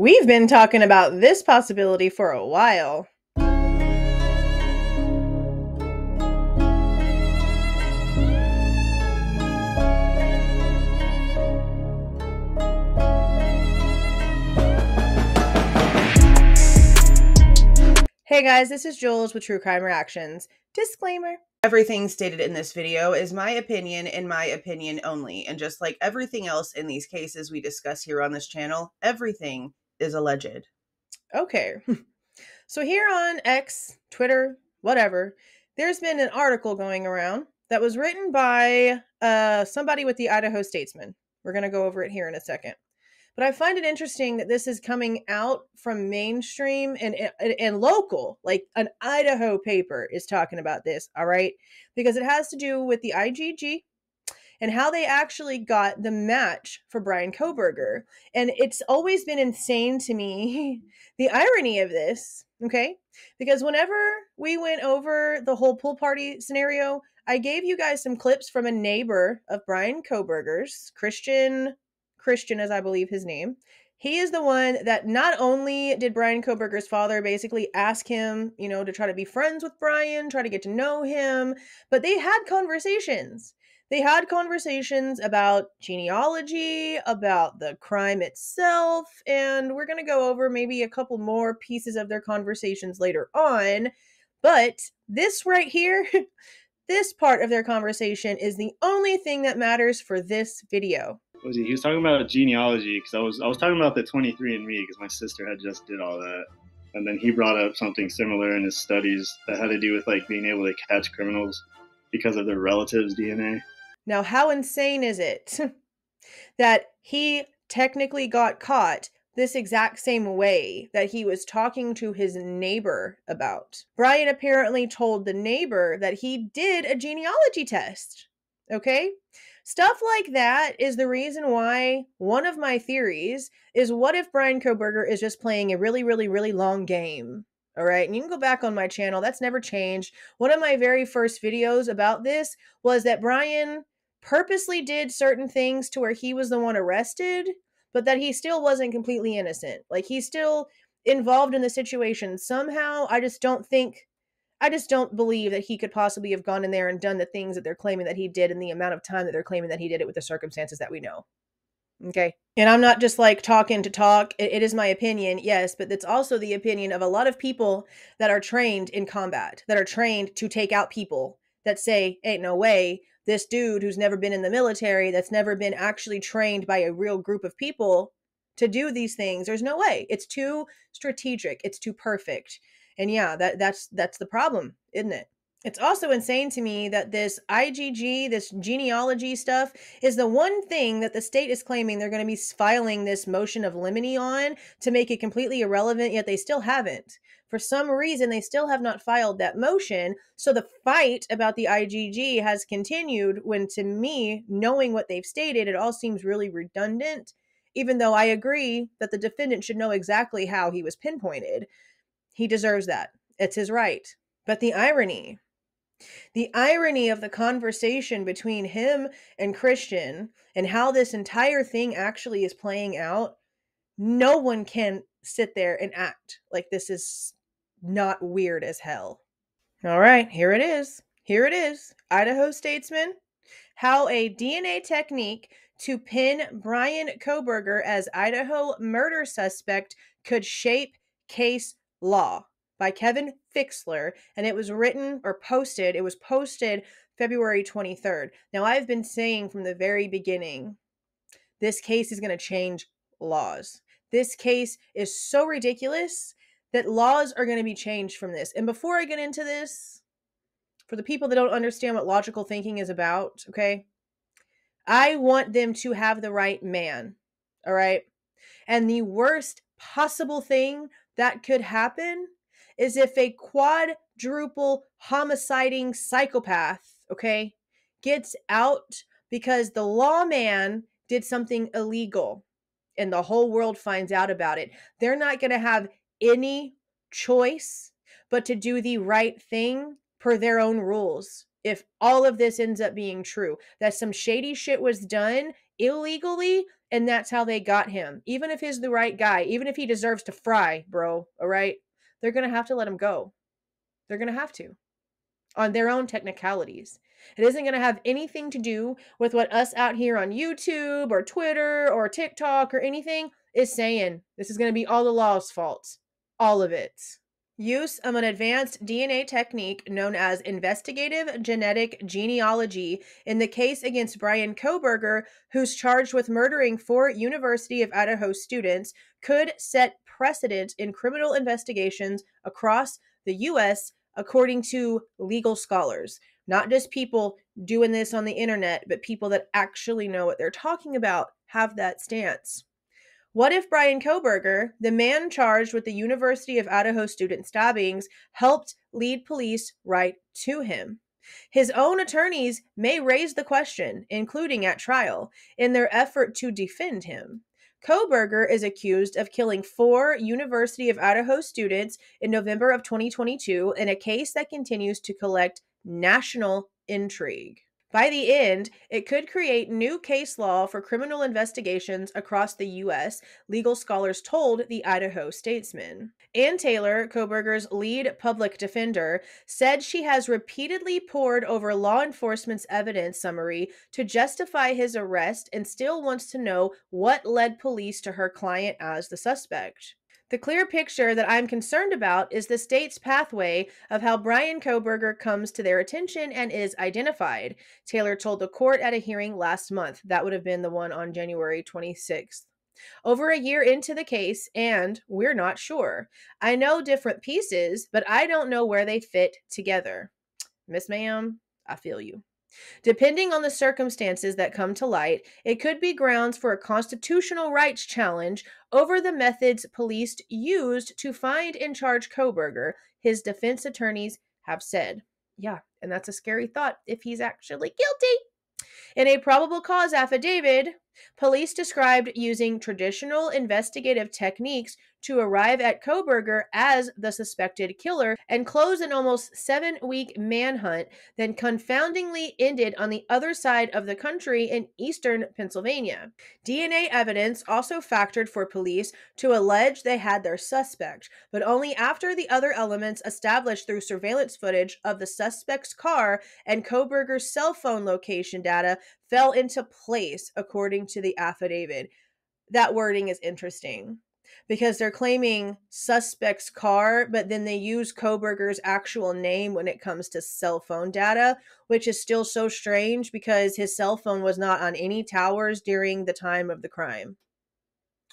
We've been talking about this possibility for a while. Hey guys, this is Jules with True Crime Reactions. Disclaimer. Everything stated in this video is my opinion and my opinion only. And just like everything else in these cases we discuss here on this channel, everything is alleged. Okay. So here on X, Twitter, whatever, there's been an article going around that was written by somebody with the Idaho Statesman. We're going to go over it here in a second. But I find it interesting that this is coming out from mainstream and local, like an Idaho paper is talking about this, all right? Because it has to do with the IGG and how they actually got the match for Bryan Kohberger. And it's always been insane to me, the irony of this, okay? Because whenever we went over the whole pool party scenario, I gave you guys some clips from a neighbor of Bryan Kohberger's, Christian, as I believe his name. He is the one that not only did Bryan Kohberger's father basically ask him, to try to be friends with Bryan, try to get to know him, but they had conversations. They had conversations about genealogy, about the crime itself, and we're going to go over maybe a couple more pieces of their conversations later on. But this right here, this part of their conversation is the only thing that matters for this video. He was talking about genealogy because I was talking about the 23andMe because my sister had just did all that, and then he brought up something similar in his studies that had to do with like being able to catch criminals because of their relatives' DNA. Now, how insane is it that he technically got caught this exact same way that he was talking to his neighbor about? Bryan apparently told the neighbor that he did a genealogy test, okay? Stuff like that is the reason why one of my theories is, what if Bryan Kohberger is just playing a really, really, really long game? All right. And you can go back on my channel. That's never changed. One of my very first videos about this was that Bryan purposely did certain things to where he was the one arrested, but that he still wasn't completely innocent. Like, he's still involved in the situation somehow. I just don't believe that he could possibly have gone in there and done the things that they're claiming that he did in the amount of time that they're claiming that he did it with the circumstances that we know. Okay. And I'm not just like talking to talk. It is my opinion, yes, but it's also the opinion of a lot of people that are trained in combat, that are trained to take out people, that say, ain't no way this dude who's never been in the military, that's never been actually trained by a real group of people to do these things. There's no way. It's too strategic. It's too perfect. And yeah, that's the problem, isn't it? It's also insane to me that this IGG, this genealogy stuff, is the one thing that the state is claiming they're going to be filing this motion of limine on to make it completely irrelevant, yet they still haven't. For some reason, they still have not filed that motion, so the fight about the IGG has continued when, to me, knowing what they've stated, it all seems really redundant, even though I agree that the defendant should know exactly how he was pinpointed. He deserves that. It's his right. But the irony of the conversation between him and Christian and how this entire thing actually is playing out, no one can sit there and act like this is not weird as hell. All right, here it is. Here it is. Idaho Statesman, how a DNA technique to pin Bryan Kohberger as Idaho murder suspect could shape case law, by Kevin Fixler, and it was posted February 23rd. Now, I've been saying from the very beginning, this case is going to change laws. This case is so ridiculous that laws are going to be changed from this. And before I get into this, for the people that don't understand what logical thinking is about, okay, I want them to have the right man, all right? And the worst possible thing that could happen is if a quadruple homiciding psychopath, okay, gets out because the lawman did something illegal and the whole world finds out about it. They're not going to have any choice but to do the right thing per their own rules. If all of this ends up being true, that some shady shit was done illegally And that's how they got him. Even if he's the right guy, even if he deserves to fry, bro, all right? They're going to have to let him go. They're going to have to, on their own technicalities. It isn't going to have anything to do with what us out here on YouTube or Twitter or TikTok or anything is saying. This is going to be all the law's fault. All of it. Use of an advanced DNA technique known as investigative genetic genealogy in the case against Bryan Kohberger, who's charged with murdering 4 University of Idaho students, could set precedent in criminal investigations across the U.S., according to legal scholars. Not just people doing this on the internet, but people that actually know what they're talking about have that stance. What if Bryan Kohberger, the man charged with the University of Idaho student stabbings, helped lead police right to him? His own attorneys may raise the question, including at trial, in their effort to defend him. Kohberger is accused of killing 4 University of Idaho students in November of 2022 in a case that continues to collect national intrigue. By the end, it could create new case law for criminal investigations across the U.S., legal scholars told the Idaho Statesman. Ann Taylor, Kohberger's lead public defender, said she has repeatedly pored over law enforcement's evidence summary to justify his arrest and still wants to know what led police to her client as the suspect. The clear picture that I'm concerned about is the state's pathway of how Bryan Kohberger comes to their attention and is identified, Taylor told the court at a hearing last month. That would have been the one on January 26th. Over a year into the case, and we're not sure. I know different pieces, but I don't know where they fit together. Miss Ma'am, I feel you. Depending on the circumstances that come to light, it could be grounds for a constitutional rights challenge over the methods police used to find and charge Kohberger, his defense attorneys have said. Yeah, and that's a scary thought if he's actually guilty. In a probable cause affidavit, police described using traditional investigative techniques to arrive at Kohberger as the suspected killer and close an almost 7-week manhunt, then confoundingly ended on the other side of the country in eastern Pennsylvania. DNA evidence also factored for police to allege they had their suspect, but only after the other elements established through surveillance footage of the suspect's car and Kohberger's cell phone location data fell into place, according to the affidavit. That wording is interesting because they're claiming suspect's car, but then they use Kohberger's actual name when it comes to cell phone data, which is still so strange because his cell phone was not on any towers during the time of the crime.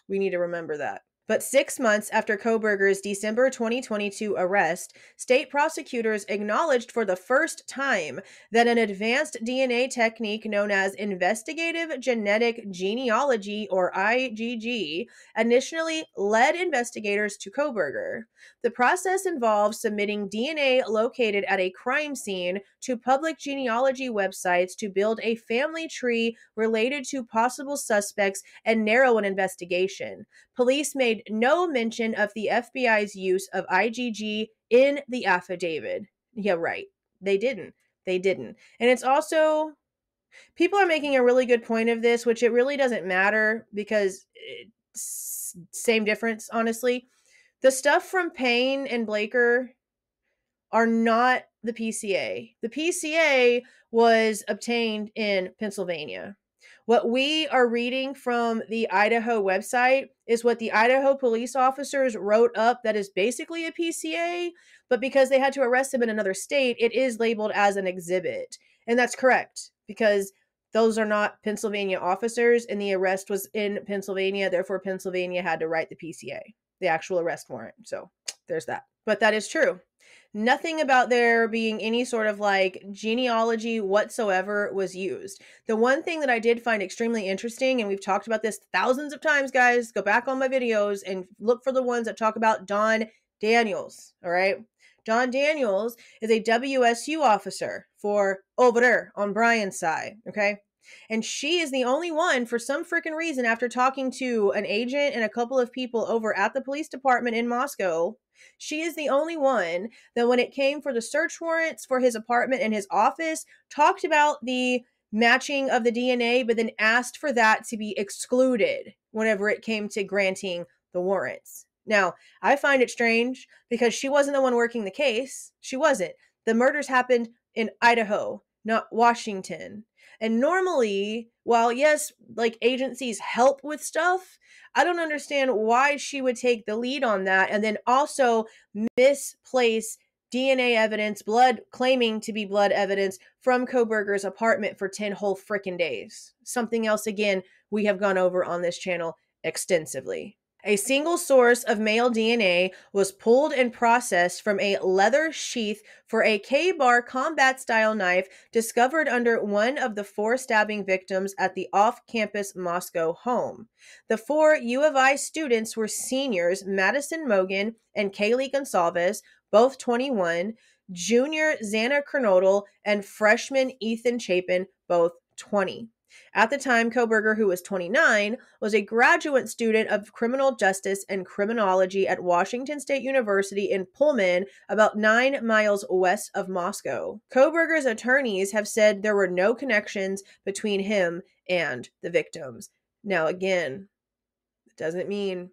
We need to remember that. But 6 months after Kohberger's December 2022 arrest, state prosecutors acknowledged for the first time that an advanced DNA technique known as Investigative Genetic Genealogy, or IGG, initially led investigators to Kohberger. The process involves submitting DNA located at a crime scene to public genealogy websites to build a family tree related to possible suspects and narrow an investigation. Police made no mention of the FBI's use of IGG in the affidavit. Yeah, right. They didn't. And it's also, people are making a really good point of this, which it really doesn't matter because same difference, honestly. The stuff from Payne and Blaker are not the PCA. The PCA was obtained in Pennsylvania. What we are reading from the Idaho website is what the Idaho police officers wrote up that is basically a PCA, but because they had to arrest him in another state, it is labeled as an exhibit. And that's correct because those are not Pennsylvania officers and the arrest was in Pennsylvania. Therefore, Pennsylvania had to write the PCA, the actual arrest warrant. So there's that. But that is true. Nothing about there being any sort of like genealogy whatsoever was used. The one thing that I did find extremely interesting, and we've talked about this thousands of times, guys, go back on my videos and look for the ones that talk about Don Daniels, all right? Don Daniels is a WSU officer for over there on Bryan's side, okay? And she is the only one, for some freaking reason, after talking to an agent and a couple of people over at the police department in Moscow, she is the only one that when it came for the search warrants for his apartment and his office, talked about the matching of the DNA, but then asked for that to be excluded whenever it came to granting the warrants. Now, I find it strange because she wasn't the one working the case. She wasn't. The murders happened in Idaho, not Washington. And normally, while yes, like agencies help with stuff, I don't understand why she would take the lead on that and then also misplace DNA evidence, blood claiming to be blood evidence from Kohberger's apartment for 10 whole frickin' days. Something else, again, we have gone over on this channel extensively. A single source of male DNA was pulled and processed from a leather sheath for a K-bar combat-style knife discovered under one of the 4 stabbing victims at the off-campus Moscow home. The 4 U of I students were seniors Maddie Mogen and Kaylee Goncalves, both 21, junior Xana Kernodle, and freshman Ethan Chapin, both 20. At the time, Kohberger, who was 29, was a graduate student of criminal justice and criminology at Washington State University in Pullman, about 9 miles west of Moscow. Kohberger's attorneys have said there were no connections between him and the victims. Now, again, it doesn't mean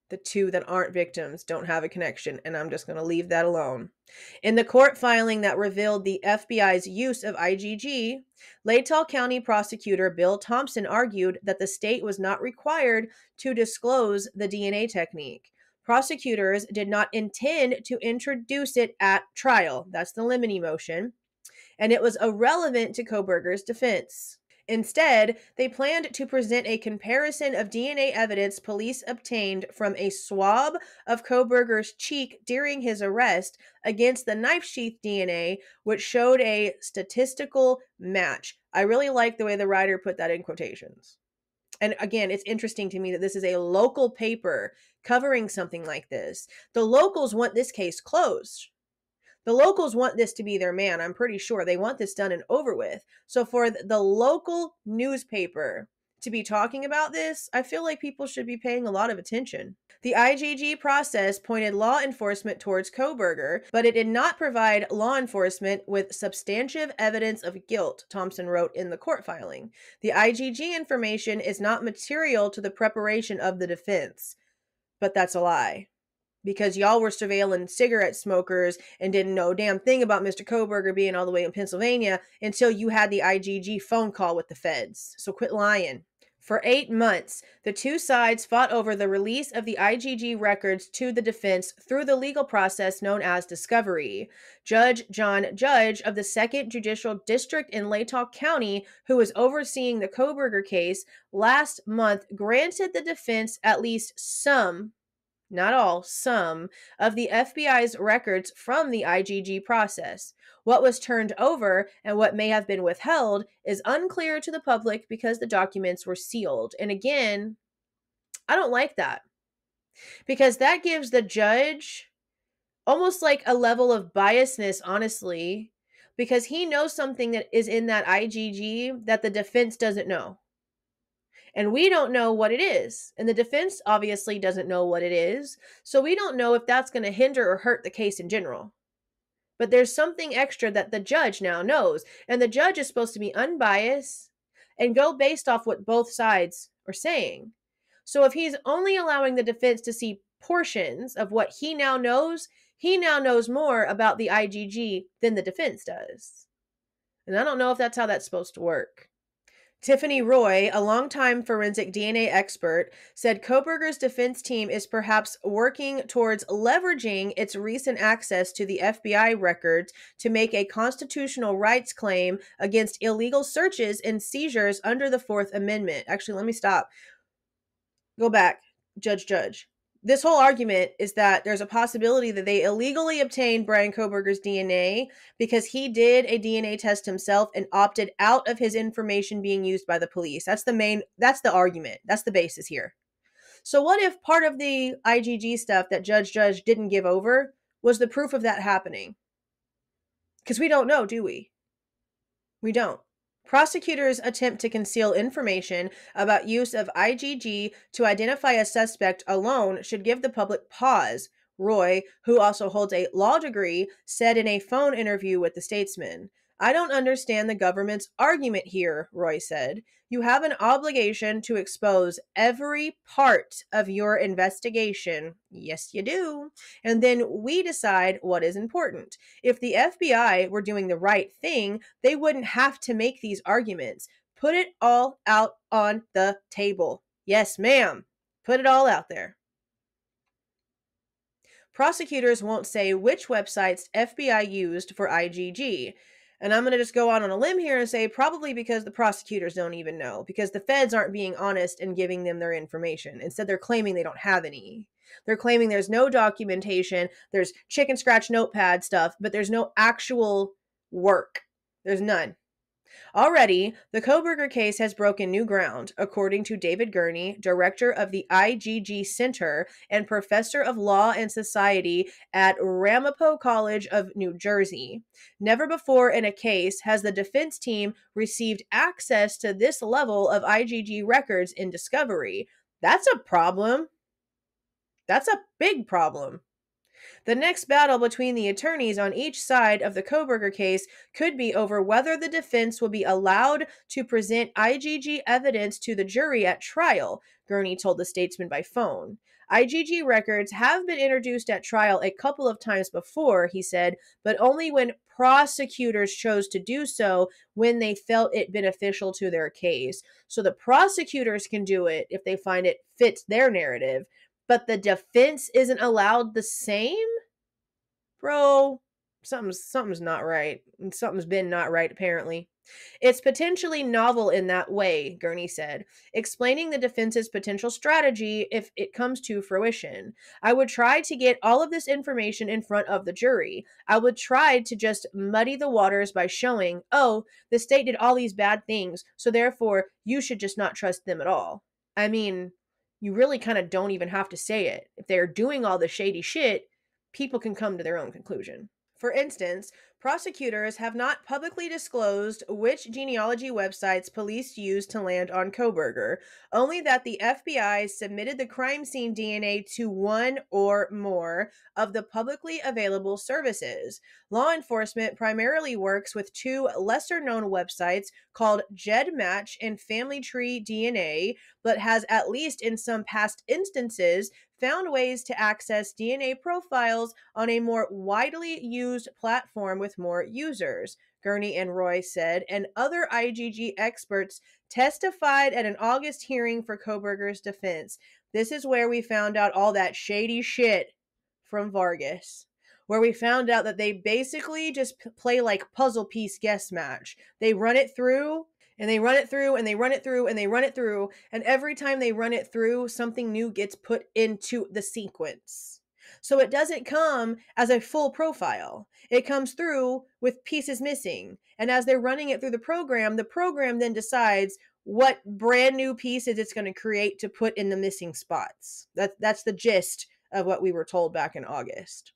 the 2 that aren't victims don't have a connection, and I'm just going to leave that alone. In the court filing that revealed the FBI's use of IGG, Latah County prosecutor Bill Thompson argued that the state was not required to disclose the DNA technique. Prosecutors did not intend to introduce it at trial. That's the limine motion. And it was irrelevant to Kohberger's defense. Instead, they planned to present a comparison of DNA evidence police obtained from a swab of Kohberger's cheek during his arrest against the knife sheath DNA, which showed a statistical match. I really like the way the writer put that in quotations. And again, it's interesting to me that this is a local paper covering something like this. The locals want this case closed. The locals want this to be their man. I'm pretty sure they want this done and over with. So for the local newspaper to be talking about this, I feel like people should be paying a lot of attention. The IGG process pointed law enforcement towards Kohberger, but it did not provide law enforcement with substantive evidence of guilt, Thompson wrote in the court filing. The IGG information is not material to the preparation of the defense. But that's a lie. Because y'all were surveilling cigarette smokers and didn't know a damn thing about Mr. Kohberger being all the way in Pennsylvania until you had the IGG phone call with the feds. So quit lying. For 8 months, the 2 sides fought over the release of the IGG records to the defense through the legal process known as discovery. Judge John Judge of the 2nd Judicial District in Latah County, who was overseeing the Kohberger case, last month granted the defense at least some, not all, some of the FBI's records from the IGG process. What was turned over and what may have been withheld is unclear to the public because the documents were sealed. And again, I don't like that because that gives the judge almost like a level of biasness, honestly, because he knows something that is in that IGG that the defense doesn't know. And we don't know what it is. And the defense obviously doesn't know what it is. So we don't know if that's going to hinder or hurt the case in general. But there's something extra that the judge now knows. And the judge is supposed to be unbiased and go based off what both sides are saying. So if he's only allowing the defense to see portions of what he now knows more about the IGG than the defense does. And I don't know if that's how that's supposed to work. Tiffany Roy, a longtime forensic DNA expert, said Kohberger's defense team is perhaps working towards leveraging its recent access to the FBI records to make a constitutional rights claim against illegal searches and seizures under the 4th Amendment. Actually, let me stop. Go back. Judge. This whole argument is that there's a possibility that they illegally obtained Bryan Kohberger's DNA because he did a DNA test himself and opted out of his information being used by the police. That's the argument. That's the basis here. So what if part of the IGG stuff that Judge didn't give over was the proof of that happening? Because we don't know, do we? We don't. Prosecutors attempt to conceal information about use of IGG to identify a suspect alone should give the public pause, Roy, who also holds a law degree, said in a phone interview with the Statesman. I don't understand the government's argument here, Roy said. You have an obligation to expose every part of your investigation. Yes, you do. And then we decide what is important. If the FBI were doing the right thing, they wouldn't have to make these arguments. Put it all out on the table. Yes, ma'am. Put it all out there. Prosecutors won't say which websites FBI used for IGG. And I'm going to just go out on a limb here and say probably because the prosecutors don't even know, because the feds aren't being honest and giving them their information. Instead, they're claiming they don't have any. They're claiming there's no documentation, there's chicken scratch notepad stuff, but there's no actual work. There's none. Already, the Kohberger case has broken new ground, according to David Gurney, director of the IGG Center and professor of law and society at Ramapo College of New Jersey. Never before in a case has the defense team received access to this level of IGG records in discovery. That's a problem. That's a big problem. The next battle between the attorneys on each side of the Kohberger case could be over whether the defense will be allowed to present IGG evidence to the jury at trial, Gurney told the Statesman by phone. IGG records have been introduced at trial a couple of times before, he said, but only when prosecutors chose to do so when they felt it beneficial to their case. So the prosecutors can do it if they find it fits their narrative, but the defense isn't allowed the same? Bro, something's not right. Something's been not right, apparently. It's potentially novel in that way, Gurney said, explaining the defense's potential strategy if it comes to fruition. I would try to get all of this information in front of the jury. I would try to just muddy the waters by showing, oh, the state did all these bad things, so therefore you should just not trust them at all. I mean, you really kind of don't even have to say it. If they're doing all the shady shit, people can come to their own conclusion. For instance, prosecutors have not publicly disclosed which genealogy websites police used to land on Kohberger, only that the FBI submitted the crime scene DNA to one or more of the publicly available services. Law enforcement primarily works with two lesser-known websites called GEDmatch and Family Tree DNA, but has, at least in some past instances, found ways to access DNA profiles on a more widely used platform with more users, Gurney and Roy said, and other IGG experts testified at an August hearing for Kohberger's defense. This is where we found out all that shady shit from Vargas, where we found out that they basically just play like puzzle piece guess match. They run it through, and they run it through, and they run it through, and they run it through, and every time they run it through, something new gets put into the sequence. So it doesn't come as a full profile. It comes through with pieces missing. And as they're running it through the program then decides what brand new pieces it's going to create to put in the missing spots. That's the gist of what we were told back in August.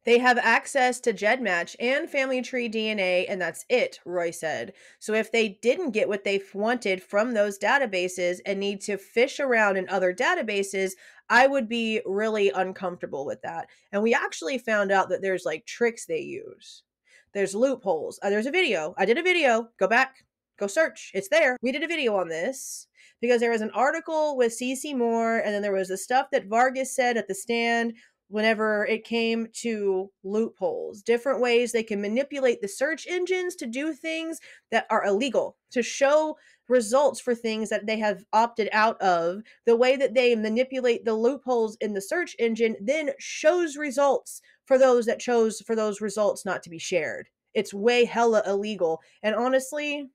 They have access to GEDmatch and Family Tree DNA, and that's it, Roy said. So if they didn't get what they wanted from those databases and need to fish around in other databases, I would be really uncomfortable with that. And we actually found out that there's like tricks they use. There's loopholes. There's a video. I did a video. Go back. Go search. It's there. We did a video on this because there was an article with CeCe Moore, and then there was the stuff that Vargas said at the stand whenever it came to loopholes, different ways they can manipulate the search engines to do things that are illegal, to show results for things that they have opted out of. The way that they manipulate the loopholes in the search engine then shows results for those that chose for those results not to be shared. It's way hella illegal. And honestly,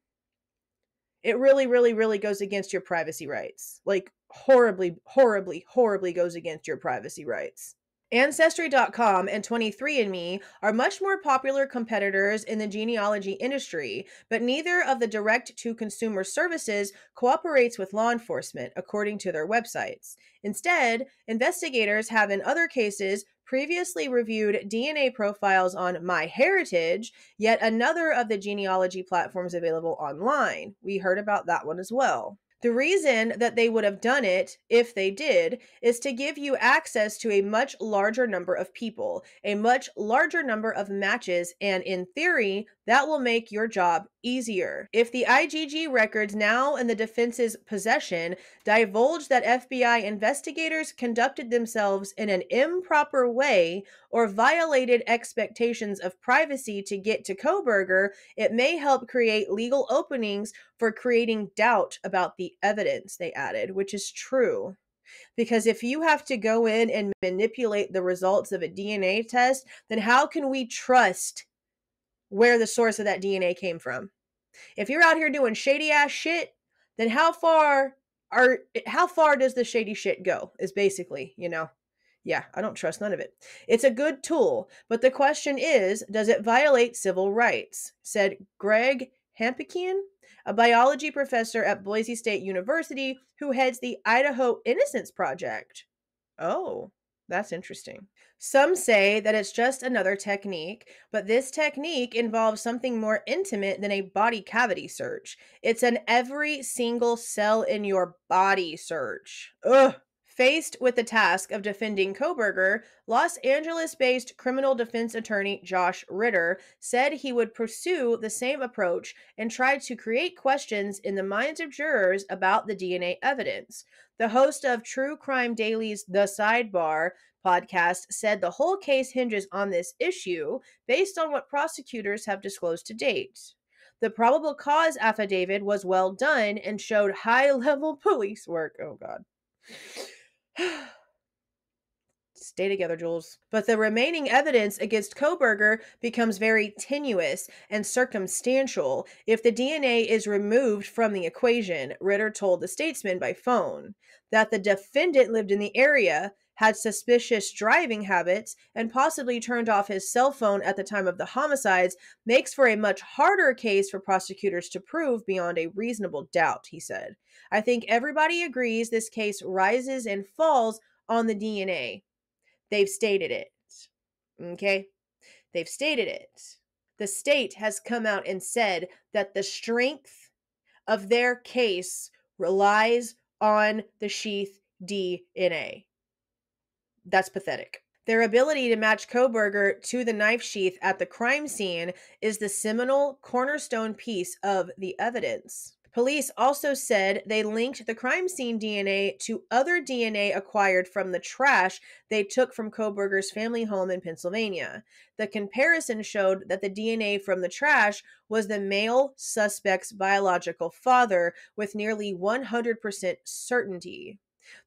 it really, really, really goes against your privacy rights. Like horribly, horribly, horribly goes against your privacy rights. Ancestry.com and 23andMe are much more popular competitors in the genealogy industry, but neither of the direct-to-consumer services cooperates with law enforcement, according to their websites. Instead, investigators have in other cases previously reviewed DNA profiles on MyHeritage, yet another of the genealogy platforms available online. We heard about that one as well. The reason that they would have done it, if they did, is to give you access to a much larger number of people, a much larger number of matches, and in theory, that will make your job easier. If the IGG records now in the defense's possession divulge that FBI investigators conducted themselves in an improper way or violated expectations of privacy to get to Kohberger, it may help create legal openings for creating doubt about the evidence, they added, which is true. Because if you have to go in and manipulate the results of a DNA test, then how can we trust where the source of that DNA came from? If you're out here doing shady ass shit, then how far does the shady shit go? Is basically, Yeah, I don't trust none of it. It's a good tool, but the question is, does it violate civil rights? Said Greg Hampikian, a biology professor at Boise State University who heads the Idaho Innocence Project. Oh, that's interesting. Some say that it's just another technique, but this technique involves something more intimate than a body cavity search. It's an every single cell in your body search. Ugh. Faced with the task of defending Kohberger, Los Angeles-based criminal defense attorney Josh Ritter said he would pursue the same approach and try to create questions in the minds of jurors about the DNA evidence. The host of True Crime Daily's The Sidebar podcast said the whole case hinges on this issue based on what prosecutors have disclosed to date. The probable cause affidavit was well done and showed high-level police work. Oh, God. Stay together, Jules. But the remaining evidence against Kohberger becomes very tenuous and circumstantial if the DNA is removed from the equation, Ritter told the Statesman by phone. That the defendant lived in the area, had suspicious driving habits, and possibly turned off his cell phone at the time of the homicides makes for a much harder case for prosecutors to prove beyond a reasonable doubt, he said. I think everybody agrees this case rises and falls on the DNA. They've stated it. Okay? They've stated it. The state has come out and said that the strength of their case relies on the sheath DNA. That's pathetic. Their ability to match Kohberger to the knife sheath at the crime scene is the seminal cornerstone piece of the evidence. Police also said they linked the crime scene DNA to other DNA acquired from the trash they took from Kohberger's family home in Pennsylvania. The comparison showed that the DNA from the trash was the male suspect's biological father with nearly 100% certainty.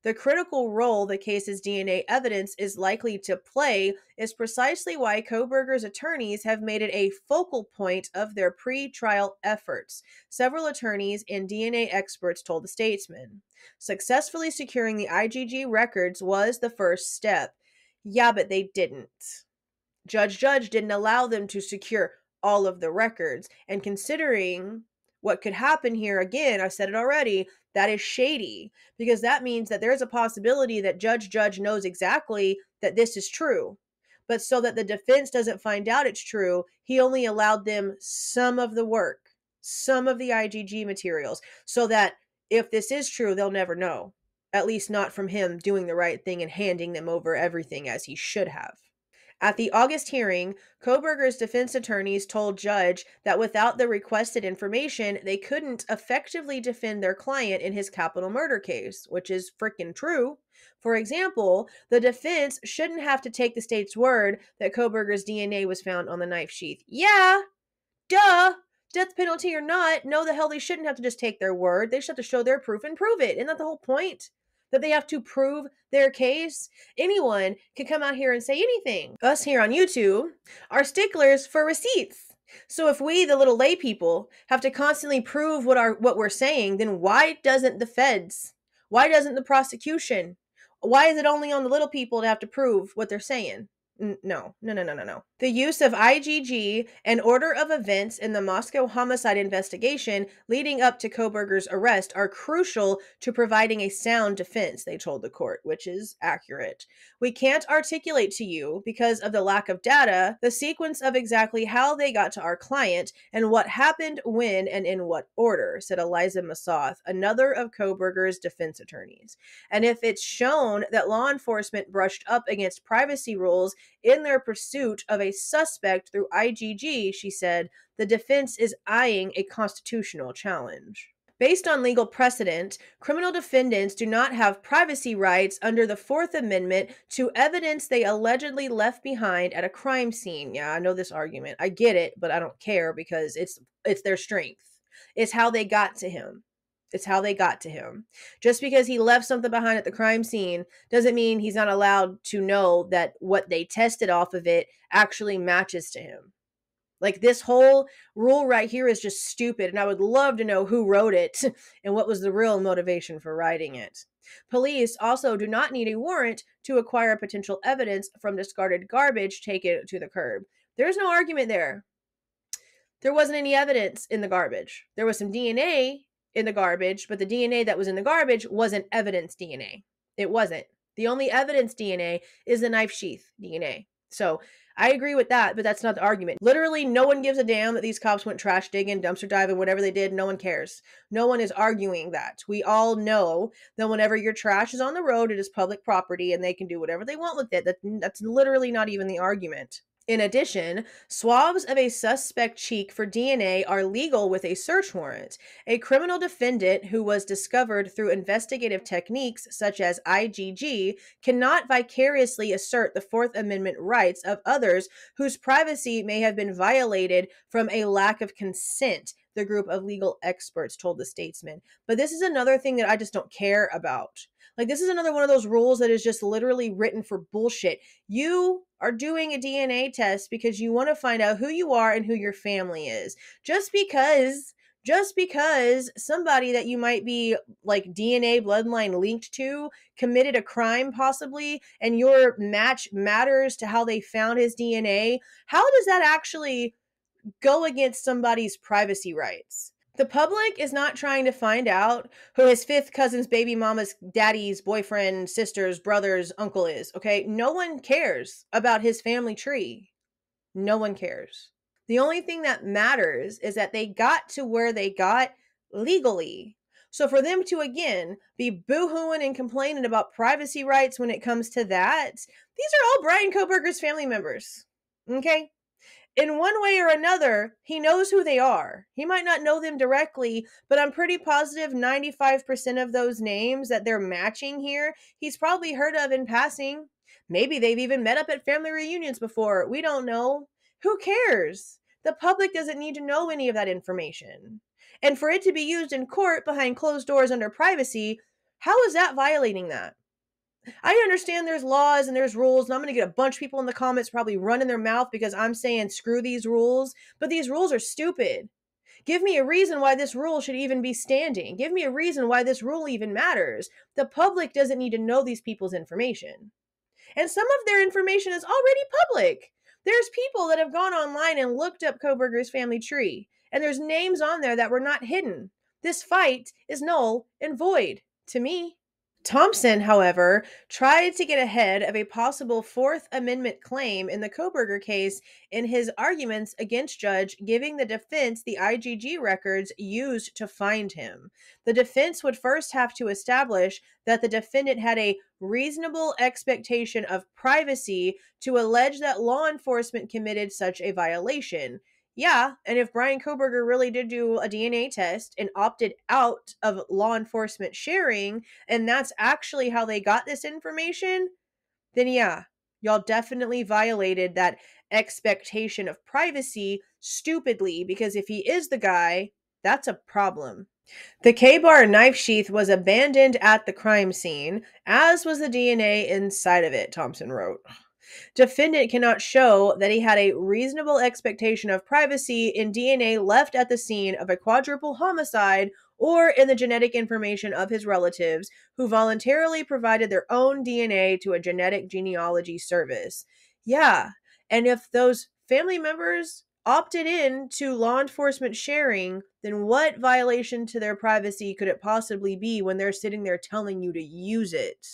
The critical role the case's DNA evidence is likely to play is precisely why Kohberger's attorneys have made it a focal point of their pre-trial efforts, several attorneys and DNA experts told the Statesman. Successfully securing the IGG records was the first step. Yeah, but they didn't. Judge didn't allow them to secure all of the records, and considering what could happen here, again, I said it already, that is shady, because that means that there's a possibility that Judge knows exactly that this is true. But so that the defense doesn't find out it's true, he only allowed them some of the work, some of the IGG materials, so that if this is true, they'll never know. At least not from him doing the right thing and handing them over everything as he should have. At the August hearing, Kohberger's defense attorneys told Judge that without the requested information, they couldn't effectively defend their client in his capital murder case, which is freaking true. For example, the defense shouldn't have to take the state's word that Kohberger's DNA was found on the knife sheath. Yeah, duh. Death penalty or not, no, the hell they shouldn't have to just take their word. They should have to show their proof and prove it. Isn't that the whole point? That they have to prove their case? Anyone can come out here and say anything. Us here on YouTube are sticklers for receipts. So if we, the little lay people, have to constantly prove what we're saying, then why doesn't the feds? Why doesn't the prosecution? Why is it only on the little people to have to prove what they're saying? No. The use of IGG and order of events in the Moscow homicide investigation leading up to Kohberger's arrest are crucial to providing a sound defense, they told the court, which is accurate. We can't articulate to you, because of the lack of data, the sequence of exactly how they got to our client and what happened when and in what order, said Eliza Massoth, another of Kohberger's defense attorneys. And if it's shown that law enforcement brushed up against privacy rules in their pursuit of a suspect through IGG, she said, the defense is eyeing a constitutional challenge. Based on legal precedent, criminal defendants do not have privacy rights under the Fourth Amendment to evidence they allegedly left behind at a crime scene. Yeah, I know this argument. I get it, but I don't care because it's their strength. It's how they got to him. Just because he left something behind at the crime scene doesn't mean he's not allowed to know that what they tested off of it actually matches to him. Like, this whole rule right here is just stupid, and I would love to know who wrote it and what was the real motivation for writing it. Police also do not need a warrant to acquire potential evidence from discarded garbage taken to the curb. There's no argument there. There wasn't any evidence in the garbage. There was some DNA in the garbage, but the DNA that was in the garbage wasn't evidence DNA. It wasn't. The only evidence DNA is the knife sheath DNA. So I agree with that, but that's not the argument. Literally, no one gives a damn that these cops went trash digging, dumpster diving, whatever they did. No one cares. No one is arguing that. We all know that whenever your trash is on the road, it is public property and they can do whatever they want with it. That's literally not even the argument. In addition, swabs of a suspect cheek for DNA are legal with a search warrant. A criminal defendant who was discovered through investigative techniques such as IGG cannot vicariously assert the Fourth Amendment rights of others whose privacy may have been violated from a lack of consent, the group of legal experts told the Statesman. But this is another thing that I just don't care about. Like, this is another one of those rules that is just literally written for bullshit. You are doing a DNA test because you want to find out who you are and who your family is. Just because somebody that you might be like DNA bloodline linked to committed a crime possibly, and your match matters to how they found his DNA, how does that actually go against somebody's privacy rights? The public is not trying to find out who his fifth cousin's baby mama's daddy's boyfriend, sister's brother's uncle is, okay? No one cares about his family tree. No one cares. The only thing that matters is that they got to where they got legally. So for them to, again, be boo-hooing and complaining about privacy rights when it comes to that, these are all Bryan Kohberger's family members, okay? In one way or another, he knows who they are. He might not know them directly, but I'm pretty positive 95% of those names that they're matching here, he's probably heard of in passing. Maybe they've even met up at family reunions before. We don't know. Who cares? The public doesn't need to know any of that information. And for it to be used in court behind closed doors under privacy, how is that violating that? I understand there's laws and there's rules, and I'm going to get a bunch of people in the comments probably running their mouth because I'm saying screw these rules, but these rules are stupid. Give me a reason why this rule should even be standing. Give me a reason why this rule even matters. The public doesn't need to know these people's information. And some of their information is already public. There's people that have gone online and looked up Kohberger's family tree, and there's names on there that were not hidden. This fight is null and void to me. Thompson, however, tried to get ahead of a possible Fourth Amendment claim in the Kohberger case in his arguments against Judge giving the defense the IGG records used to find him. The defense would first have to establish that the defendant had a reasonable expectation of privacy to allege that law enforcement committed such a violation. Yeah, and if Bryan Kohberger really did do a DNA test and opted out of law enforcement sharing, and that's actually how they got this information, then yeah, y'all definitely violated that expectation of privacy stupidly, because if he is the guy, that's a problem. The K-bar knife sheath was abandoned at the crime scene, as was the DNA inside of it, Thompson wrote. Defendant cannot show that he had a reasonable expectation of privacy in DNA left at the scene of a quadruple homicide or in the genetic information of his relatives who voluntarily provided their own DNA to a genetic genealogy service. Yeah. And if those family members opted in to law enforcement sharing, then what violation to their privacy could it possibly be when they're sitting there telling you to use it,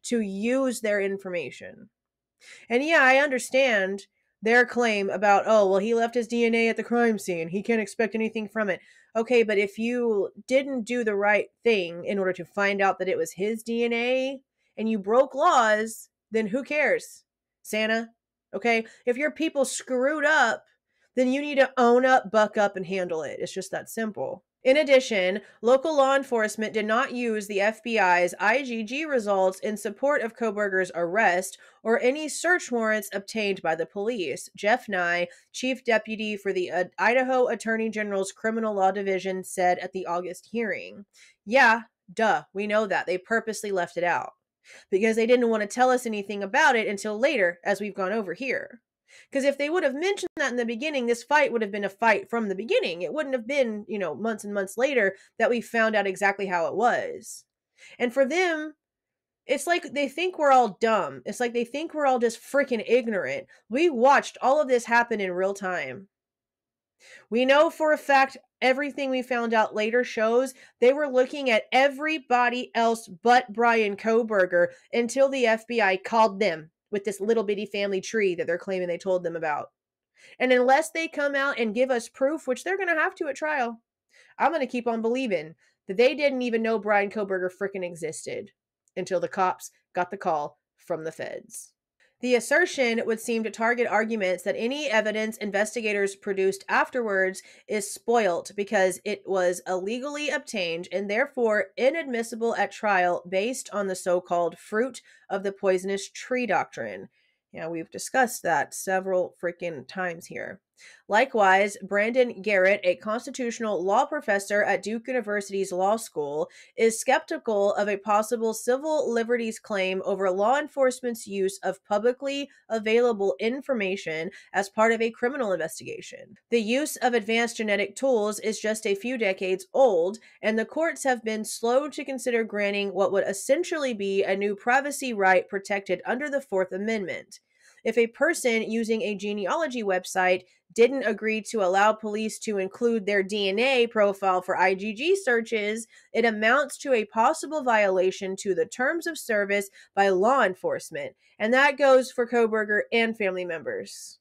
to use their information? And yeah, I understand their claim about, oh, well, he left his DNA at the crime scene. He can't expect anything from it. Okay, but if you didn't do the right thing in order to find out that it was his DNA and you broke laws, then who cares? Xana? Okay? If your people screwed up, then you need to own up, buck up, and handle it. It's just that simple. In addition, local law enforcement did not use the FBI's IGG results in support of Kohberger's arrest or any search warrants obtained by the police. Jeff Nye, chief deputy for the Idaho Attorney General's Criminal Law Division, said at the August hearing. Yeah, duh, we know that. They purposely left it out because they didn't want to tell us anything about it until later, as we've gone over here. Because if they would have mentioned that in the beginning, this fight would have been a fight from the beginning. It wouldn't have been, months and months later that we found out exactly how it was. And for them, it's like they think we're all dumb. It's like they think we're all just freaking ignorant. We watched all of this happen in real time. We know for a fact everything we found out later shows they were looking at everybody else but Bryan Kohberger until the FBI called them with this little bitty family tree that they're claiming they told them about. And unless they come out and give us proof, which they're going to have to at trial, I'm going to keep on believing that they didn't even know Bryan Kohberger freaking existed until the cops got the call from the feds. The assertion would seem to target arguments that any evidence investigators produced afterwards is spoilt because it was illegally obtained and therefore inadmissible at trial based on the so-called fruit of the poisonous tree doctrine. Yeah, we've discussed that several freaking times here. Likewise, Brandon Garrett, a constitutional law professor at Duke University's law school, is skeptical of a possible civil liberties claim over law enforcement's use of publicly available information as part of a criminal investigation. The use of advanced genetic tools is just a few decades old, and the courts have been slow to consider granting what would essentially be a new privacy right protected under the Fourth Amendment. If a person using a genealogy website didn't agree to allow police to include their DNA profile for IGG searches, it amounts to a possible violation to the terms of service by law enforcement. And that goes for Kohberger and family members.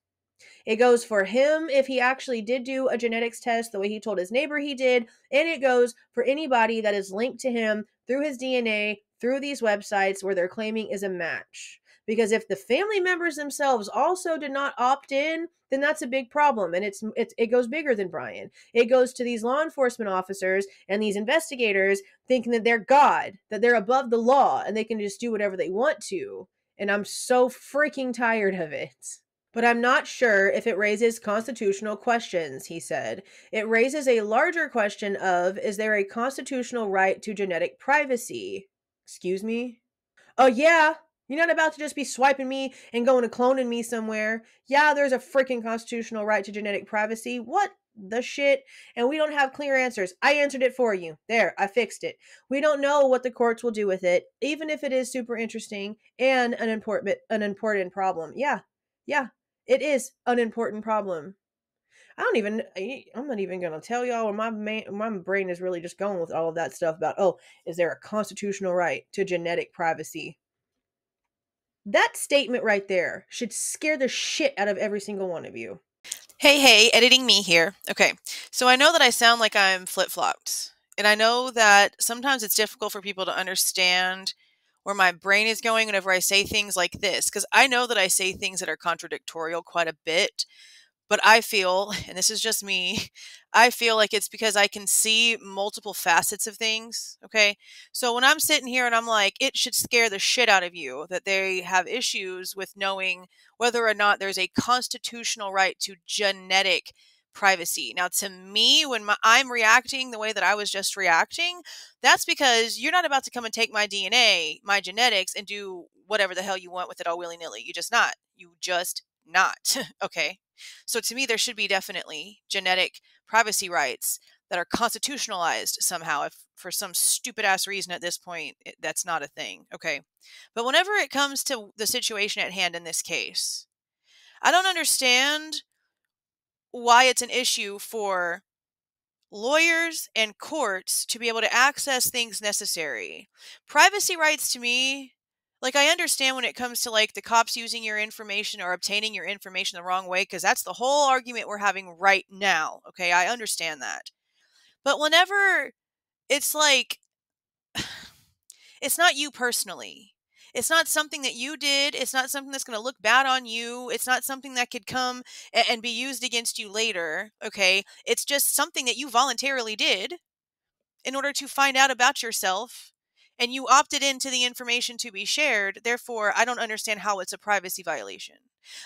It goes for him if he actually did do a genetics test the way he told his neighbor he did, and it goes for anybody that is linked to him through his DNA, through these websites where they're claiming is a match. Because if the family members themselves also did not opt in, then that's a big problem. And it goes bigger than Bryan. It goes to these law enforcement officers and these investigators thinking that they're God, that they're above the law, and they can just do whatever they want to. And I'm so freaking tired of it. But I'm not sure if it raises constitutional questions, he said. It raises a larger question of, is there a constitutional right to genetic privacy? Excuse me? Oh, yeah. You're not about to just be swiping me and going to cloning me somewhere. Yeah, there's a freaking constitutional right to genetic privacy. What the shit? And we don't have clear answers. I answered it for you. There, I fixed it. We don't know what the courts will do with it, even if it is super interesting and an important problem. Yeah, it is an important problem. I'm not even going to tell y'all where my brain is really just going with all of that stuff about, oh, is there a constitutional right to genetic privacy? That statement right there should scare the shit out of every single one of you. Hey, editing me here. Okay, so I know that I sound like I'm flip-flopped, and I know that sometimes it's difficult for people to understand where my brain is going whenever I say things like this, because I know that I say things that are contradictorial quite a bit, but I feel, and this is just me, I feel like it's because I can see multiple facets of things, okay? So when I'm sitting here and I'm like, it should scare the shit out of you that they have issues with knowing whether or not there's a constitutional right to genetic privacy. Now, to me, when I'm reacting the way that I was just reacting, that's because you're not about to come and take my DNA, my genetics, and do whatever the hell you want with it all willy-nilly. You just not, okay? So to me, there should be definitely genetic privacy rights that are constitutionalized somehow. If for some stupid ass reason at this point, that's not a thing. Okay. But whenever it comes to the situation at hand in this case, I don't understand why it's an issue for lawyers and courts to be able to access things necessary. Privacy rights to me, like, I understand when it comes to like the cops using your information or obtaining your information the wrong way, because that's the whole argument we're having right now. Okay, I understand that. But whenever it's like, it's not you personally. It's not something that you did. It's not something that's going to look bad on you. It's not something that could come and be used against you later. Okay. It's just something that you voluntarily did in order to find out about yourself, and you opted into the information to be shared. Therefore, I don't understand how it's a privacy violation.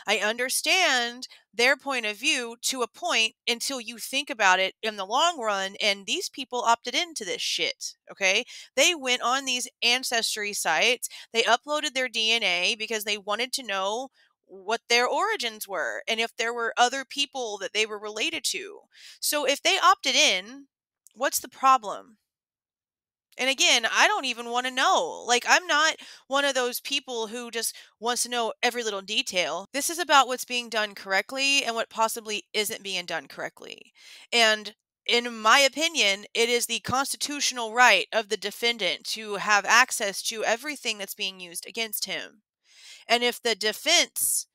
I understand their point of view to a point until you think about it in the long run. And these people opted into this shit. Okay. They went on these ancestry sites. They uploaded their DNA because they wanted to know what their origins were and if there were other people that they were related to. So if they opted in, what's the problem? And again, I don't even want to know. Like, I'm not one of those people who just wants to know every little detail. This is about what's being done correctly and what possibly isn't being done correctly. And in my opinion, it is the constitutional right of the defendant to have access to everything that's being used against him. And if the defense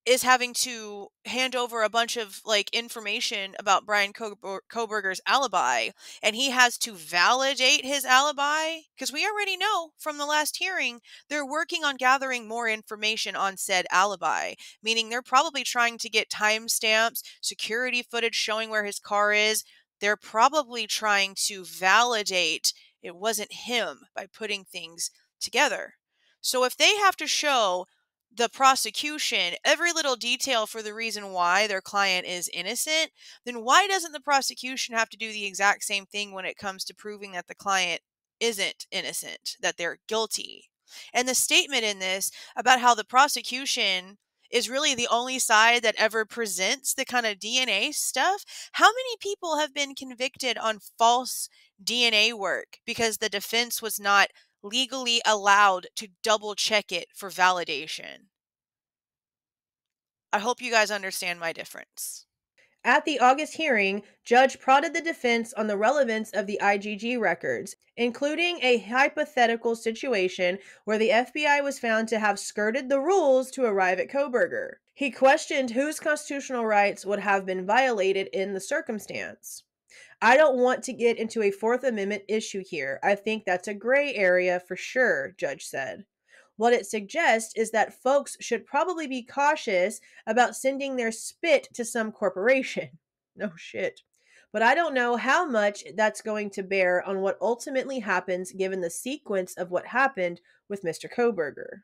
is having to hand over a bunch of like information about Bryan Kohberger's alibi, and he has to validate his alibi, because we already know from the last hearing they're working on gathering more information on said alibi, meaning they're probably trying to get timestamps, security footage showing where his car is. They're probably trying to validate it wasn't him by putting things together. So if they have to show the prosecution every little detail for the reason why their client is innocent, then why doesn't the prosecution have to do the exact same thing when it comes to proving that the client isn't innocent, that they're guilty? And the statement in this about how the prosecution is really the only side that ever presents the kind of DNA stuff. How many people have been convicted on false DNA work because the defense was not legally allowed to double check it for validation? I hope you guys understand my difference. At the August hearing, Judge prodded the defense on the relevance of the IGG records, including a hypothetical situation where the FBI was found to have skirted the rules to arrive at Kohberger. He questioned whose constitutional rights would have been violated in the circumstance. I don't want to get into a Fourth Amendment issue here. I think that's a gray area for sure, Judge said. What it suggests is that folks should probably be cautious about sending their spit to some corporation. No shit. But I don't know how much that's going to bear on what ultimately happens given the sequence of what happened with Mr. Kohberger.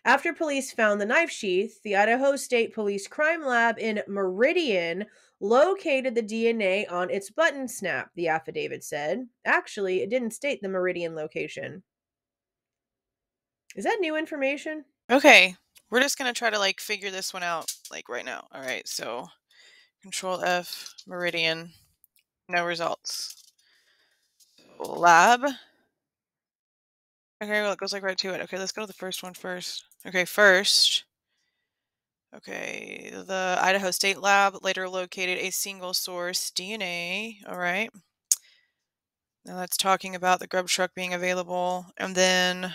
After police found the knife sheath, the Idaho State Police Crime Lab in Meridian located the DNA on its button snap, the affidavit said. Actually, it didn't state the Meridian location. Is that new information? Okay, we're just going to try to like figure this one out like right now. All right, so Control F, Meridian, no results. Lab. Okay, well, it goes like right to it. Okay, let's go to the first one first. Okay, first. Okay, the Idaho State Lab later located a single source DNA. All right. Now that's talking about the grub truck being available. And then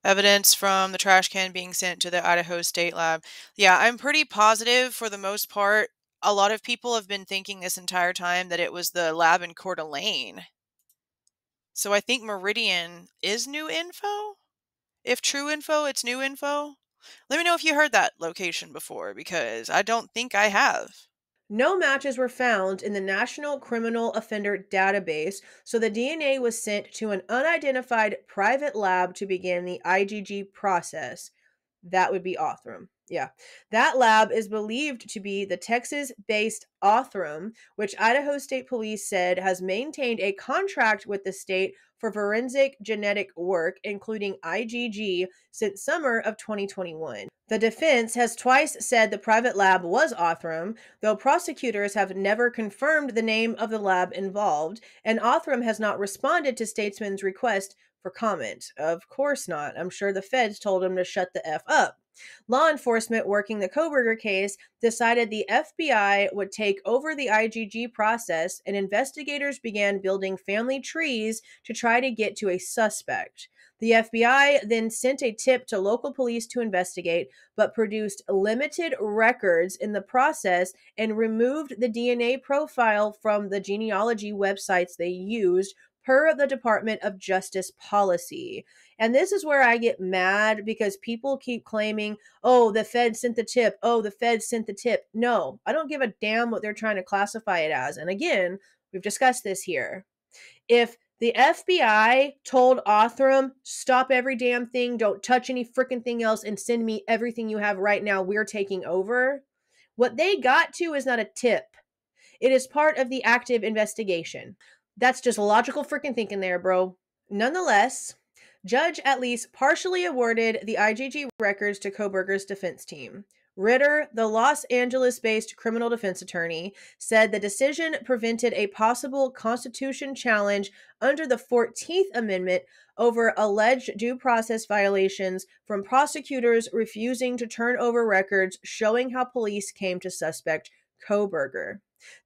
evidence from the trash can being sent to the Idaho State Lab. Yeah, I'm pretty positive for the most part. A lot of people have been thinking this entire time that it was the lab in Coeur d'Alene. So I think Meridian is new info. If true info, it's new info. Let me know if you heard that location before, because I don't think I have. No matches were found in the National Criminal Offender Database, so the DNA was sent to an unidentified private lab to begin the IGG process. That would be Othram. Yeah. That lab is believed to be the Texas-based Othram, which Idaho State Police said has maintained a contract with the state for forensic genetic work, including IGG, since summer of 2021. The defense has twice said the private lab was Othram, though prosecutors have never confirmed the name of the lab involved, and Othram has not responded to Statesman's request for comment. Of course not. I'm sure the feds told him to shut the F up. Law enforcement working the Kohberger case decided the FBI would take over the IGG process, and investigators began building family trees to try to get to a suspect. The FBI then sent a tip to local police to investigate, but produced limited records in the process and removed the DNA profile from the genealogy websites they used per the Department of Justice policy. And this is where I get mad because people keep claiming, oh, the Fed sent the tip. Oh, the Fed sent the tip. No, I don't give a damn what they're trying to classify it as. And again, we've discussed this here. If the FBI told Othram, stop every damn thing, don't touch any freaking thing else, and send me everything you have right now, we're taking over, what they got to is not a tip. It is part of the active investigation. That's just logical freaking thinking there, bro. Nonetheless, Judge at least partially awarded the IGG records to Kohberger's defense team. Ritter, the Los Angeles-based criminal defense attorney, said the decision prevented a possible Constitution challenge under the 14th Amendment over alleged due process violations from prosecutors refusing to turn over records showing how police came to suspect Kohberger.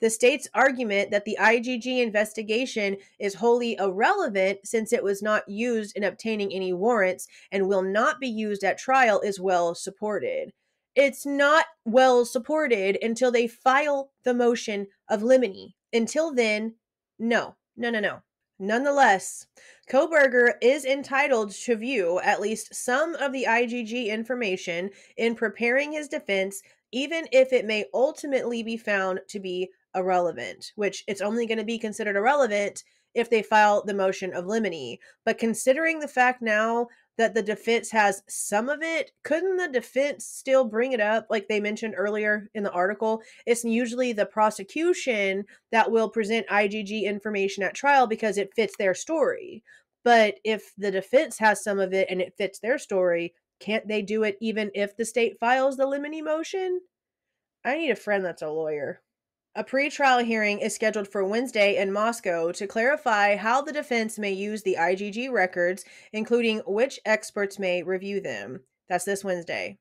The state's argument that the IGG investigation is wholly irrelevant since it was not used in obtaining any warrants and will not be used at trial is well supported. It's not well supported until they file the motion of limine. Until then, no. Nonetheless, Kohberger is entitled to view at least some of the IGG information in preparing his defense, even if it may ultimately be found to be irrelevant, which it's only going to be considered irrelevant if they file the motion of limine. But considering the fact now that the defense has some of it, couldn't the defense still bring it up like they mentioned earlier in the article? It's usually the prosecution that will present IGG information at trial because it fits their story. But if the defense has some of it and it fits their story, can't they do it even if the state files the limine motion? I need a friend that's a lawyer. A pretrial hearing is scheduled for Wednesday in Moscow to clarify how the defense may use the IGG records, including which experts may review them. That's this Wednesday.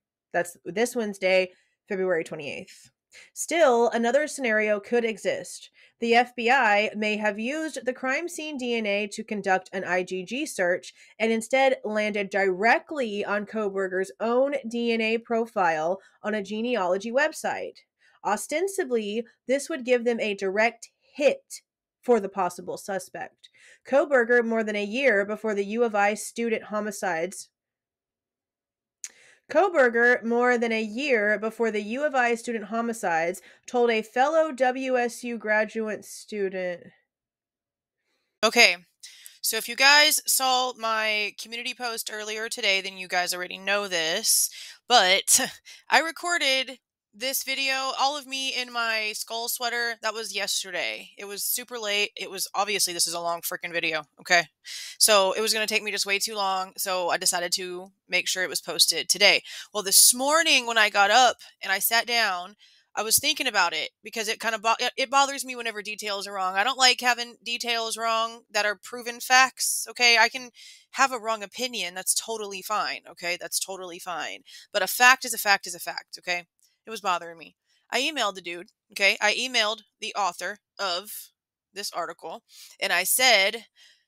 February 28th. Still, another scenario could exist. The FBI may have used the crime scene DNA to conduct an IGG search and instead landed directly on Kohberger's own DNA profile on a genealogy website. Ostensibly, this would give them a direct hit for the possible suspect. Kohberger, more than a year before the U of I student homicides, told a fellow WSU graduate student. Okay, so if you guys saw my community post earlier today, then you guys already know this, but I recorded this video, all of me in my skull sweater, that was yesterday. It was super late. It was obviously, this is a long freaking video, okay? So it was going to take me just way too long, so I decided to make sure it was posted today. Well, this morning when I got up and I sat down, I was thinking about it because it kind of it bothers me whenever details are wrong. I don't like having details wrong that are proven facts, okay? I can have a wrong opinion. That's totally fine, okay? That's totally fine. But a fact is a fact is a fact, okay? It was bothering me. I emailed the dude, okay? I emailed the author of this article, and I said,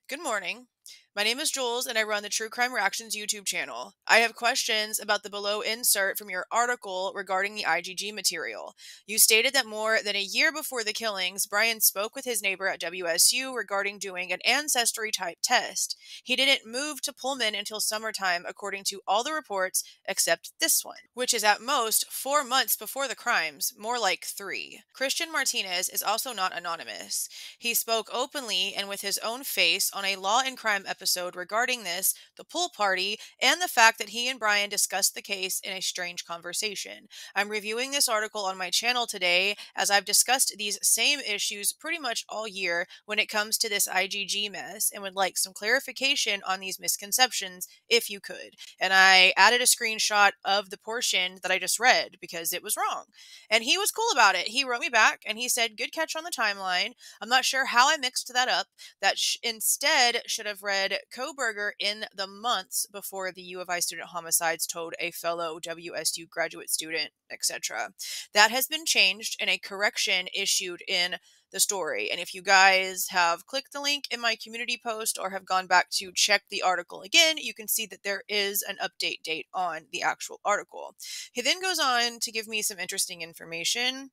"Good morning. My name is Jules, and I run the True Crime Reactions YouTube channel. I have questions about the below insert from your article regarding the IGG material. You stated that more than a year before the killings, Bryan spoke with his neighbor at WSU regarding doing an ancestry-type test. He didn't move to Pullman until summertime, according to all the reports, except this one, which is at most 4 months before the crimes, more like 3. Christian Martinez is also not anonymous. He spoke openly and with his own face on a Law and Crime episode regarding this, the pool party, and the fact that he and Bryan discussed the case in a strange conversation. I'm reviewing this article on my channel today as I've discussed these same issues pretty much all year when it comes to this IGG mess and would like some clarification on these misconceptions if you could." And I added a screenshot of the portion that I just read because it was wrong. And he was cool about it. He wrote me back and he said, "Good catch on the timeline. I'm not sure how I mixed that up. That instead should have read said Kohberger, in the months before the U of I student homicides, told a fellow WSU graduate student, etc. That has been changed and a correction issued in the story. And if you guys have clicked the link in my community post or have gone back to check the article again, you can see that there is an update date on the actual article. He then goes on to give me some interesting information,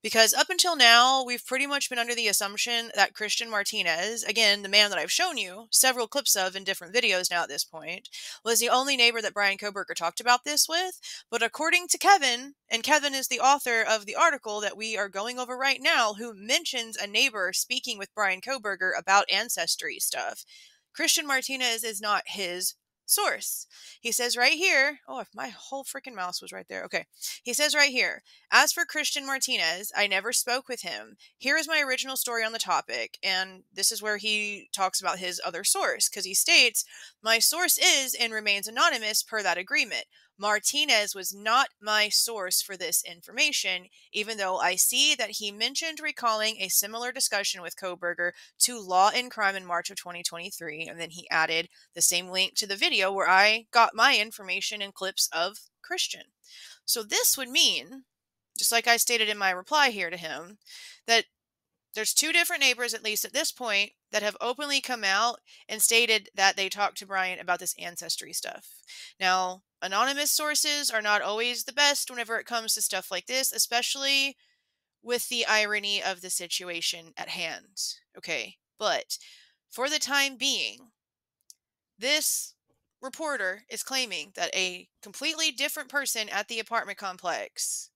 because up until now, we've pretty much been under the assumption that Christian Martinez, again, the man that I've shown you several clips of in different videos now at this point, was the only neighbor that Bryan Kohberger talked about this with. But according to Kevin, and Kevin is the author of the article that we are going over right now, who mentions a neighbor speaking with Bryan Kohberger about ancestry stuff, Christian Martinez is not his source. He says right here, oh, if my whole freaking mouse was right there. Okay. He says right here, as for Christian Martinez, I never spoke with him. Here is my original story on the topic. And this is where he talks about his other source, because he states, my source is and remains anonymous per that agreement. Martinez was not my source for this information, even though I see that he mentioned recalling a similar discussion with Kohberger to Law and Crime in March of 2023. And then he added the same link to the video where I got my information and clips of Christian. So this would mean, just like I stated in my reply here to him, that there's two different neighbors, at least at this point, that have openly come out and stated that they talked to Bryan about this ancestry stuff. Now, anonymous sources are not always the best whenever it comes to stuff like this, especially with the irony of the situation at hand. Okay, but for the time being, this reporter is claiming that a completely different person at the apartment complex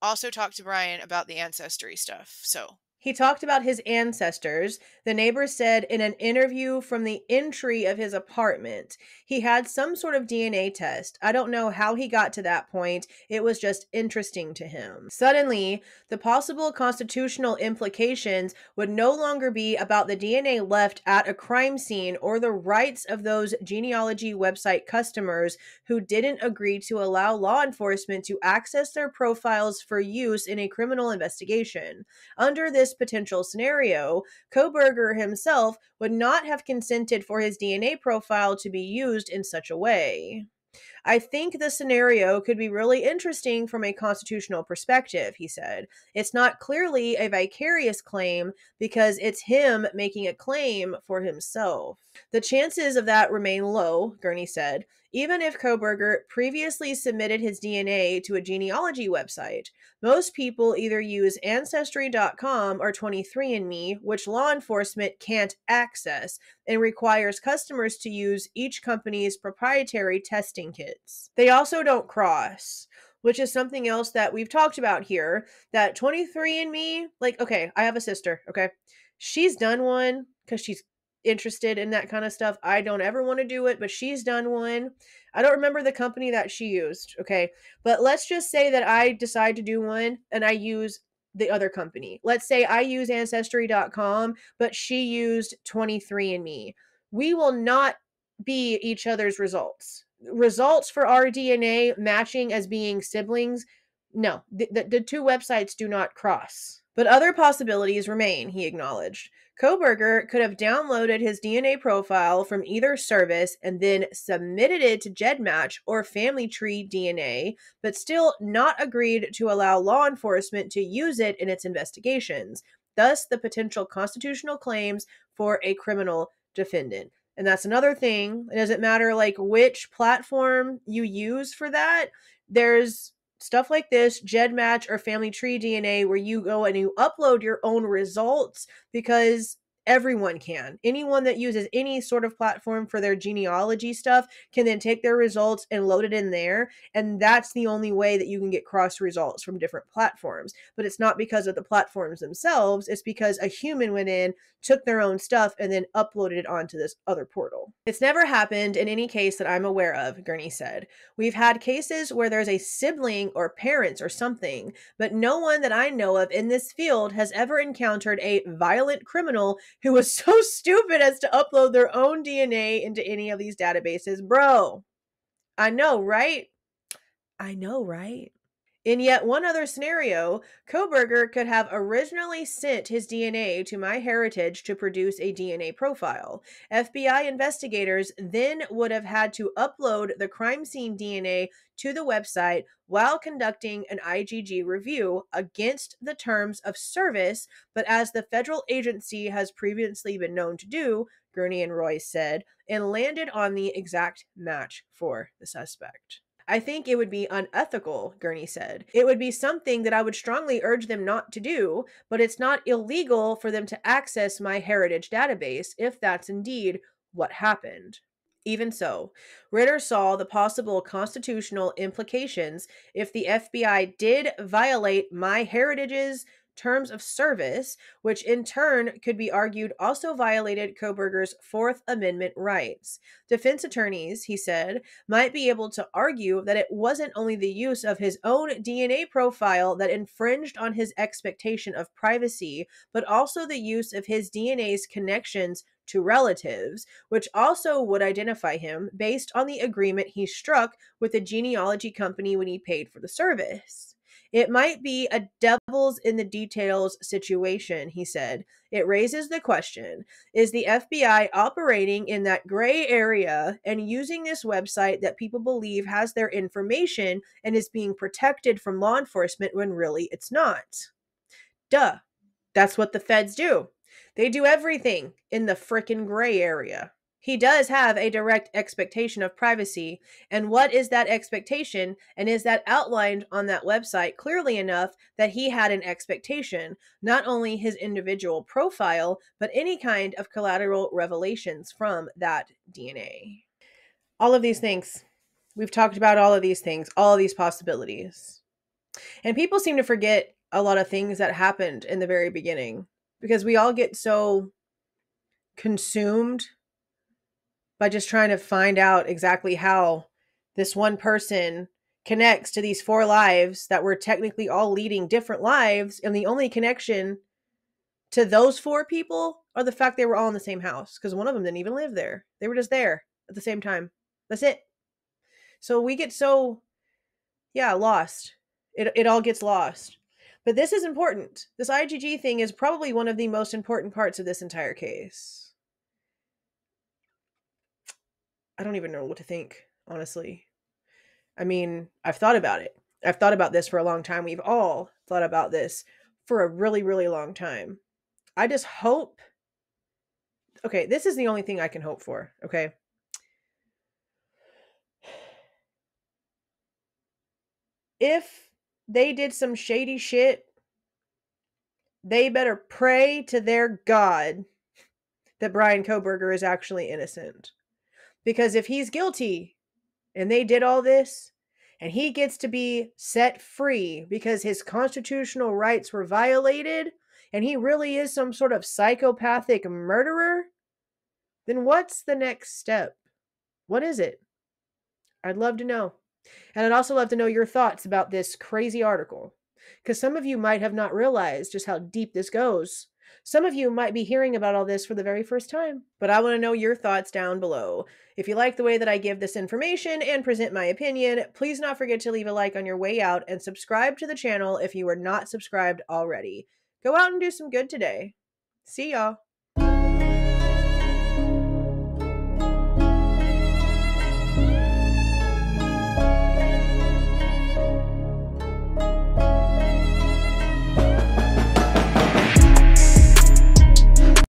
also talked to Bryan about the ancestry stuff. So he talked about his ancestors. The neighbor said in an interview from the entry of his apartment, he had some sort of DNA test. I don't know how he got to that point. It was just interesting to him. Suddenly, the possible constitutional implications would no longer be about the DNA left at a crime scene or the rights of those genealogy website customers who didn't agree to allow law enforcement to access their profiles for use in a criminal investigation. Under this potential scenario, Kohberger himself would not have consented for his DNA profile to be used in such a way. I think the scenario could be really interesting from a constitutional perspective, he said. It's not clearly a vicarious claim because it's him making a claim for himself. The chances of that remain low, Gurney said, even if Kohberger previously submitted his DNA to a genealogy website. Most people either use Ancestry.com or 23andMe, which law enforcement can't access, and requires customers to use each company's proprietary testing kits. They also don't cross, which is something else that we've talked about here, that 23andMe, like, okay, I have a sister, okay? She's done one because she's interested in that kind of stuff. I don't ever want to do it, but she's done one. I don't remember the company that she used, okay? But let's just say that I decide to do one and I use the other company. Let's say I use Ancestry.com, but she used 23andMe. We will not be each other's results. Results for our DNA matching as being siblings, no, the two websites do not cross. But other possibilities remain, he acknowledged. Kohberger could have downloaded his DNA profile from either service and then submitted it to GEDmatch or Family Tree DNA, but still not agreed to allow law enforcement to use it in its investigations. Thus, the potential constitutional claims for a criminal defendant. And that's another thing. It doesn't matter like which platform you use for that. There's stuff like this, GEDmatch or Family Tree DNA, where you go and you upload your own results, because everyone can. Anyone that uses any sort of platform for their genealogy stuff can then take their results and load it in there. And that's the only way that you can get cross results from different platforms. But it's not because of the platforms themselves. It's because a human went in, took their own stuff, and then uploaded it onto this other portal. It's never happened in any case that I'm aware of, Gurney said. We've had cases where there's a sibling or parents or something, but no one that I know of in this field has ever encountered a violent criminal who was so stupid as to upload their own DNA into any of these databases. Bro, I know, right? I know, right? In yet one other scenario, Kohberger could have originally sent his DNA to MyHeritage to produce a DNA profile. FBI investigators then would have had to upload the crime scene DNA to the website while conducting an IGG review against the terms of service, but as the federal agency has previously been known to do, Gurney and Royce said, and landed on the exact match for the suspect. I think it would be unethical, Gurney said. It would be something that I would strongly urge them not to do, but it's not illegal for them to access MyHeritage database if that's indeed what happened. Even so, Ritter saw the possible constitutional implications if the FBI did violate MyHeritage's terms of service, which in turn could be argued also violated Kohberger's Fourth Amendment rights. Defense attorneys, he said, might be able to argue that it wasn't only the use of his own DNA profile that infringed on his expectation of privacy, but also the use of his DNA's connections to relatives, which also would identify him based on the agreement he struck with the genealogy company when he paid for the service. It might be a devil's in the details situation, he said. It raises the question, is the FBI operating in that gray area and using this website that people believe has their information and is being protected from law enforcement when really it's not? Duh. That's what the feds do. They do everything in the frickin' gray area. He does have a direct expectation of privacy. And what is that expectation? And is that outlined on that website clearly enough that he had an expectation, not only his individual profile, but any kind of collateral revelations from that DNA? All of these things. We've talked about all of these things, all of these possibilities. And people seem to forget a lot of things that happened in the very beginning because we all get so consumed by just trying to find out exactly how this one person connects to these 4 lives that were technically all leading different lives. And the only connection to those 4 people are the fact they were all in the same house, because one of them didn't even live there. They were just there at the same time. That's it. So we get so, lost. It all gets lost. But this is important. This IGG thing is probably one of the most important parts of this entire case. I don't even know what to think, honestly. I mean, I've thought about it. I've thought about this for a long time. We've all thought about this for a really, really long time. I just hope... Okay, this is the only thing I can hope for, okay? If they did some shady shit, they better pray to their God that Bryan Kohberger is actually innocent. Because if he's guilty and they did all this and he gets to be set free because his constitutional rights were violated and he really is some sort of psychopathic murderer, then what's the next step? What is it? I'd love to know. And I'd also love to know your thoughts about this crazy article, because some of you might have not realized just how deep this goes. Some of you might be hearing about all this for the very first time, but I want to know your thoughts down below. If you like the way that I give this information and present my opinion, please not forget to leave a like on your way out and subscribe to the channel if you are not subscribed already. Go out and do some good today. See y'all.